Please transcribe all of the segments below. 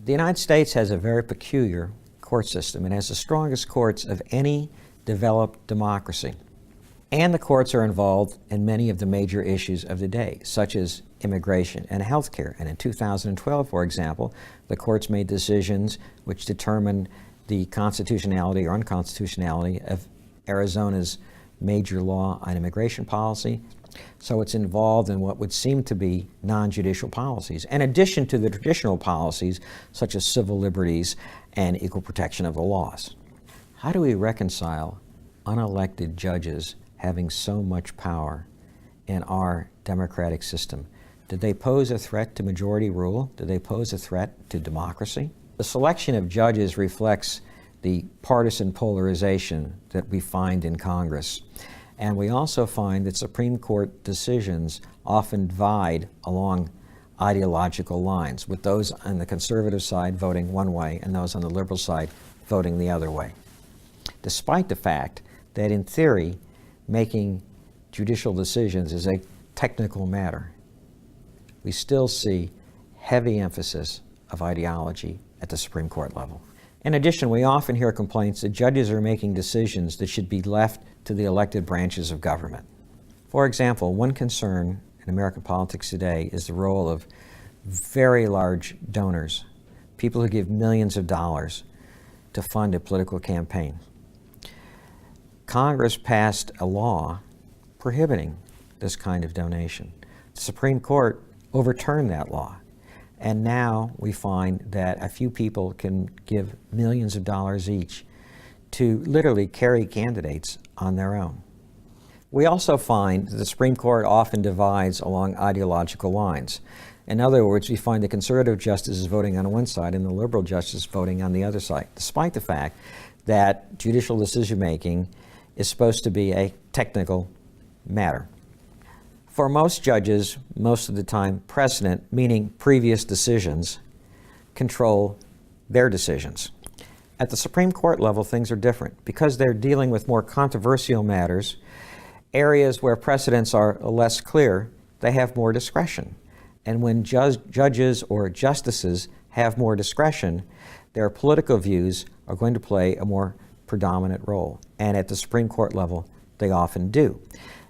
The United States has a very peculiar court system. It has the strongest courts of any developed democracy. And the courts are involved in many of the major issues of the day, such as immigration and health care. And in 2012, for example, the courts made decisions which determined the constitutionality or unconstitutionality of Arizona's major law on immigration policy. So it's involved in what would seem to be non-judicial policies, in addition to the traditional policies such as civil liberties and equal protection of the laws. How do we reconcile unelected judges having so much power in our democratic system? Did they pose a threat to majority rule? Did they pose a threat to democracy? The selection of judges reflects the partisan polarization that we find in Congress. And we also find that Supreme Court decisions often divide along ideological lines, with those on the conservative side voting one way and those on the liberal side voting the other way. Despite the fact that in theory, making judicial decisions is a technical matter, we still see heavy emphasis of ideology at the Supreme Court level. In addition, we often hear complaints that judges are making decisions that should be left to the elected branches of government. For example, one concern in American politics today is the role of very large donors, people who give millions of dollars to fund a political campaign. Congress passed a law prohibiting this kind of donation. The Supreme Court overturned that law. And now we find that a few people can give millions of dollars each to literally carry candidates on their own. We also find that the Supreme Court often divides along ideological lines. In other words, we find the conservative justices voting on one side and the liberal justices voting on the other side, despite the fact that judicial decision-making is supposed to be a technical matter. For most judges, most of the time, precedent, meaning previous decisions, control their decisions. At the Supreme Court level, things are different. Because they're dealing with more controversial matters, areas where precedents are less clear, they have more discretion. And when judges or justices have more discretion, their political views are going to play a more predominant role. And at the Supreme Court level, they often do.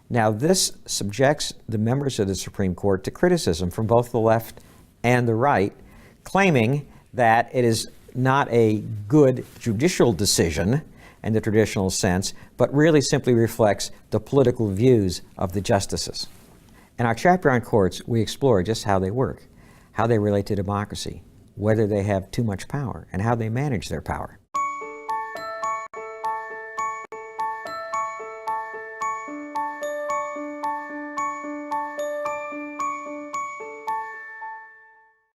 Now, this subjects the members of the Supreme Court to criticism from both the left and the right, claiming that it is not a good judicial decision in the traditional sense, but really simply reflects the political views of the justices. In our chapter on courts, we explore just how they work, how they relate to democracy, whether they have too much power, and how they manage their power.